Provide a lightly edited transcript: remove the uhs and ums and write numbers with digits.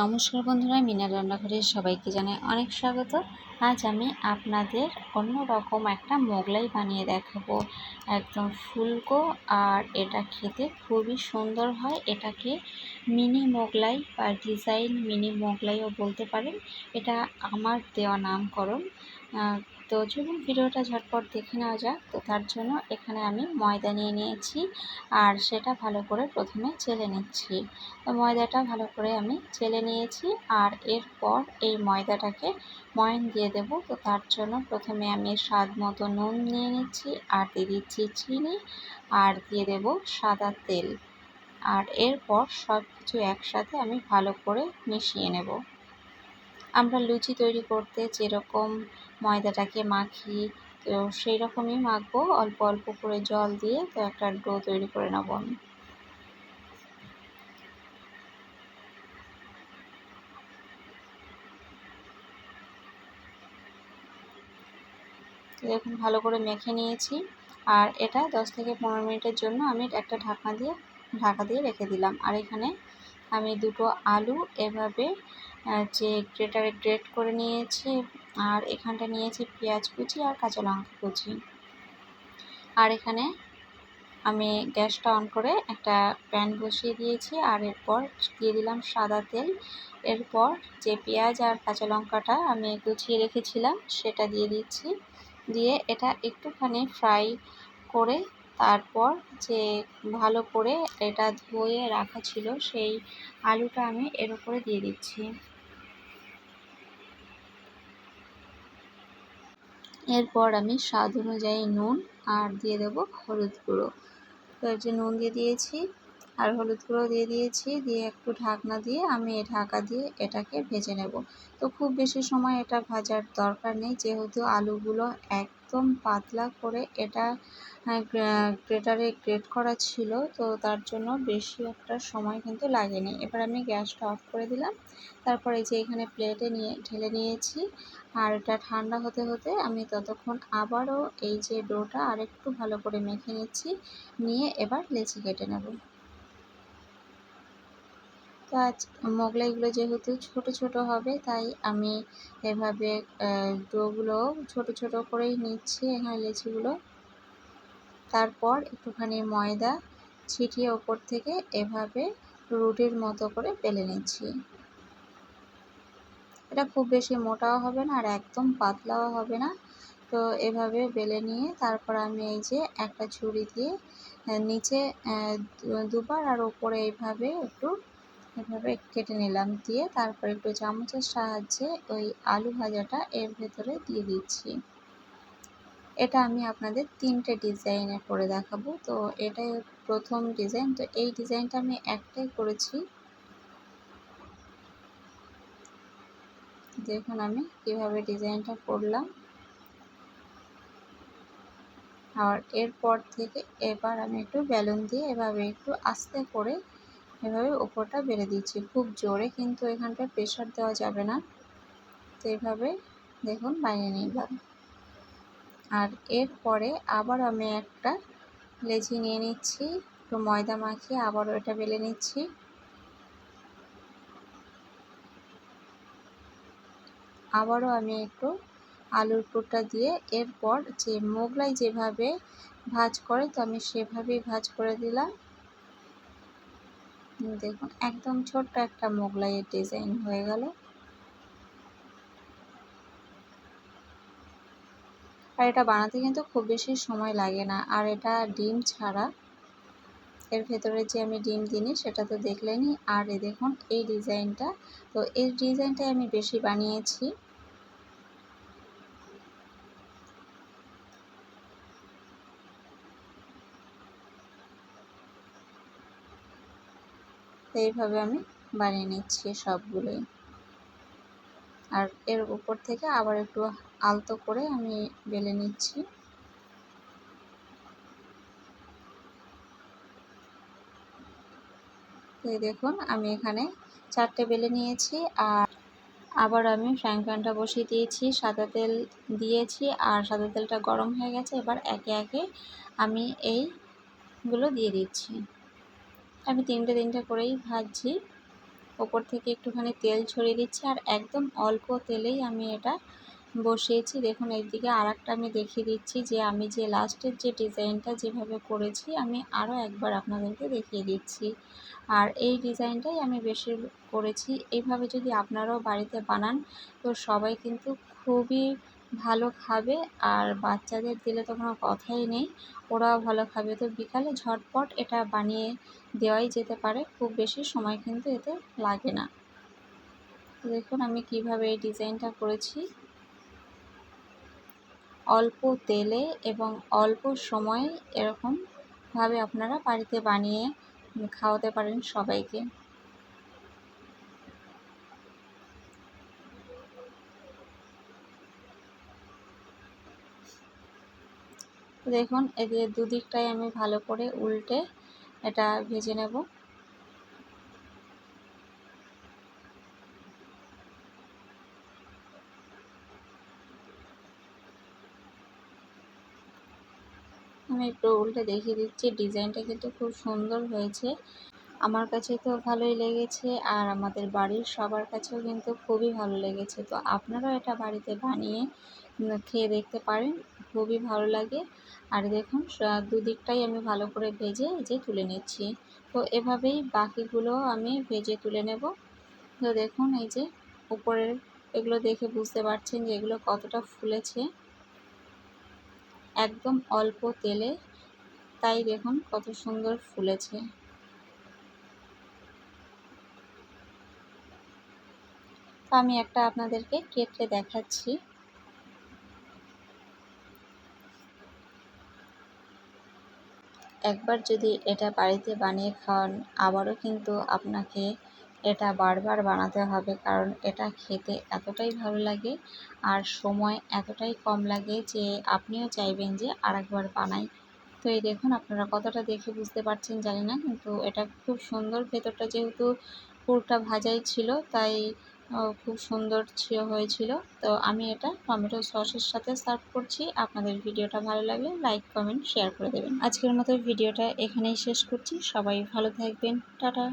নমস্কার বন্ধুরা, মিনার রান্নাঘরে সবাইকে জানাই অনেক স্বাগত। আজ আমি আপনাদের অন্যরকম একটা মোগলাই বানিয়ে দেখাবো, একদম ফুলকো। আর এটা খেতে খুবই সুন্দর হয়। এটাকে মিনি মোগলাই বা ডিজাইন মিনি মোগলাইও বলতে পারেন। এটা আমার দেওয়া নামকরণ। তো চলুন ভিডিওটা ঝটপট দেখে নেওয়া যাক। তো তার জন্য এখানে আমি ময়দা নিয়ে নিয়েছি, আর সেটা ভালো করে প্রথমে চেলে নিচ্ছি। তো ময়দাটা ভালো করে আমি চেলে নিয়েছি, আর এরপর এই ময়দাটাকে ময়ান দিয়ে দেব। তো তার জন্য প্রথমে আমি স্বাদ মতো নুন নিয়ে নিচ্ছি, আর দিয়ে দিচ্ছি চিনি, আর দিয়ে দেব সাদা তেল। আর এরপর সব কিছু একসাথে আমি ভালো করে মিশিয়ে নেব। আমরা লুচি তৈরি করতে যেরকম ময়দাটাকে মাখি, তো সেই রকমই মাখবো, অল্প অল্প করে জল দিয়ে। তো একটা ডো তৈরি করে নেব আমি। দেখুন ভালো করে মেখে নিয়েছি, আর এটা 10 থেকে 15 মিনিটের জন্য আমি একটা ঢাকা দিয়ে রেখে দিলাম। আর এখানে আমি দুটো আলু এভাবে যে গ্রেটারে গ্রেট করে নিয়েছি, আর এখানটা নিয়েছি পেঁয়াজ কুচি আর কাঁচা লঙ্কা কুচি। আর এখানে আমি গ্যাসটা অন করে একটা প্যান বসিয়ে দিয়েছি, আর এরপর দিয়ে দিলাম সাদা তেল। এরপর যে পেঁয়াজ আর কাঁচা লঙ্কাটা আমি কুচিয়ে রেখেছিলাম সেটা দিয়ে দিচ্ছি। দিয়ে এটা একটুখানি ফ্রাই করে তারপর যে ভালো করে এটা ধুয়ে রাখা ছিল সেই আলুটা আমি এর উপরে দিয়ে দিচ্ছি। এরপর আমি স্বাদ অনুযায়ী নুন আর দিয়ে দেবো হলুদ গুঁড়ো। তো যে নুন দিয়ে দিয়েছি আর হলুদ গুঁড়ো দিয়ে দিয়েছি, দিয়ে একটু ঢাকনা দিয়ে আমি ঢাকা দিয়ে এটাকে ভেজে নেব। তো খুব বেশি সময় এটা ভাজার দরকার নেই, যেহেতু আলুগুলো একদম পাতলা করে এটা গ্রেটারে গ্রেট করা ছিল, তো তার জন্য বেশি একটা সময় কিন্তু লাগেনি। এবার আমি গ্যাসটা অফ করে দিলাম। তারপর এই যে এখানে প্লেটে ঢেলে নিয়েছি, আর এটা ঠান্ডা হতে হতে আমি ততক্ষণ আবারও এই যে ডোটা আরেকটু ভালো করে মেখে নিচ্ছি, নিয়ে এবার লেচি কেটে নেব। তো আজ মোগলাইগুলো যেহেতু ছোট ছোট হবে, তাই আমি এভাবে ডোগুলো ছোট ছোট করেই নিচ্ছি এখানে লেচিগুলো। তারপর একটুখানি ময়দা ছিটিয়ে ওপর থেকে এভাবে রুটির মতো করে বেলে নিচ্ছি। এটা খুব বেশি মোটাও হবে না আর একদম পাতলাও হবে না। তো এভাবে বেলে নিয়ে তারপর আমি এই যে একটা ছুরি দিয়ে নিচে দুবার আর ওপরে এইভাবে এভাবে কেটে নিলাম। দিয়ে তারপর একটু চামচের সাহায্যে ওই আলু ভাজাটা এর ভেতরে দিয়ে দিচ্ছি। এটা আমি আপনাদের 3টে ডিজাইনে করে দেখাবো। তো এটাই প্রথম ডিজাইন। তো এই ডিজাইনটা আমি একটাই করেছি। দেখুন আমি কিভাবে ডিজাইনটা করলাম। আর এরপর থেকে এবার আমি একটু বেলুন দিয়ে এভাবে একটু আস্তে করে এভাবে ওপরটা বেড়ে দিচ্ছি। খুব জোরে কিন্তু এখানটা প্রেশার দেওয়া যাবে না। তো এইভাবে দেখুন বানিয়ে নিলাম। আর এরপরে আবার আমি একটা লেচি নিয়ে নিচ্ছি, একটু ময়দা মাখিয়ে আবারও এটা বেলে নিচ্ছি। আবারও আমি একটু আলুর পুরটা দিয়ে এরপর যে মোগলাই যেভাবে ভাজ করে, তো আমি সেভাবেই ভাজ করে দিলাম। দেখুন একদম ছোট্ট একটা মোগলাইয়ের ডিজাইন হয়ে গেল। আর এটা বানাতে কিন্তু খুব বেশি সময় লাগে না। আর এটা ডিম ছাড়া, এর ভেতরে যে আমি ডিম দিইনি সেটা তো দেখলেনই। আর এই দেখুন এই ডিজাইনটা, তো এই ডিজাইনটাই আমি বেশি বানিয়েছি। তো এইভাবে আমি বানিয়ে নিচ্ছি সবগুলোই। আর এর উপর থেকে আবার একটু আলতো করে আমি বেলে নিচ্ছি। তো এই দেখুন আমি এখানে 4টে বেলে নিয়েছি। আর আবার আমি ফ্রাইং প্যানটা বসিয়ে দিয়েছি, সাদা তেল দিয়েছি, আর সাদা তেলটা গরম হয়ে গেছে। এবার একে একে আমি এইগুলো দিয়ে দিচ্ছি। আমি 3টে করেই ভাজছি। ওপর থেকে একটুখানি তেল ছড়িয়ে দিচ্ছি, আর একদম অল্প তেলেই আমি এটা বসিয়েছি। দেখুন এইদিকে আর একটা আমি দেখিয়ে দিচ্ছি যে আমি যে লাস্টের যে ডিজাইনটা যেভাবে করেছি আমি আরও একবার আপনাদেরকে দেখিয়ে দিচ্ছি। আর এই ডিজাইনটাই আমি বেশি করেছি। এইভাবে যদি আপনারাও বাড়িতে বানান তো সবাই কিন্তু খুবই ভালো খাবে, আর বাচ্চাদের দিলে তো কোনো কথাই নেই, ওরাও ভালো খাবে। তো বিকালে ঝটপট এটা বানিয়ে দেওয়াই যেতে পারে, খুব বেশি সময় কিন্তু এতে লাগে না। দেখুন আমি কিভাবে এই ডিজাইনটা করেছি, অল্প তেলে এবং অল্প সময়ে এরকমভাবে আপনারা বাড়িতে বানিয়ে খাওয়াতে পারেন সবাইকে। দেখুন এদের দুদিকটাই আমি ভালো করে উল্টে এটা ভেজে নেব। আমি একটু উল্টে দেখিয়ে দিচ্ছি, ডিজাইনটা কিন্তু খুব সুন্দর হয়েছে। আমার কাছে তো ভালোই লেগেছে, আর আমাদের বাড়ির সবার কাছেও কিন্তু খুবই ভালো লেগেছে। তো আপনারাও এটা বাড়িতে বানিয়ে খেয়ে দেখতে পারেন, খুবই ভালো লাগে। আর দেখুন দুদিকটাই আমি ভালো করে ভেজে এই যে তুলে নিচ্ছি। তো এভাবেই বাকিগুলো আমি ভেজে তুলে নেব। তো দেখুন এই যে উপরের এগুলো দেখে বুঝতে পারছেন যে এগুলো কতটা ফুলেছে, একদম অল্প তেলে, তাই দেখুন কত সুন্দর ফুলেছে। তো আমি একটা আপনাদেরকে কেটে দেখাচ্ছি। একবার যদি এটা বাড়িতে বানিয়ে খাওয়ান, আবারও কিন্তু আপনাকে এটা বারবার বানাতে হবে, কারণ এটা খেতে এতটাই ভালো লাগে আর সময় এতটাই কম লাগে যে আপনিও চাইবেন যে আরেকবার বানাই। তো এই দেখুন আপনারা কতটা দেখে বুঝতে পারছেন জানি না, কিন্তু এটা খুব সুন্দর, ভেতরটা যেহেতু পুরোটা ভাজাই ছিল তাই খুব সুন্দর হয়েছিল। তো আমি এটা টমেটো সসের সাথে সার্ভ করছি। আপনাদের ভিডিওটা ভালো লাগলে লাইক, কমেন্ট, শেয়ার করে দেবেন। আজকের মতো ভিডিওটা এখানেই শেষ করছি। সবাই ভালো থাকবেন। টাটা।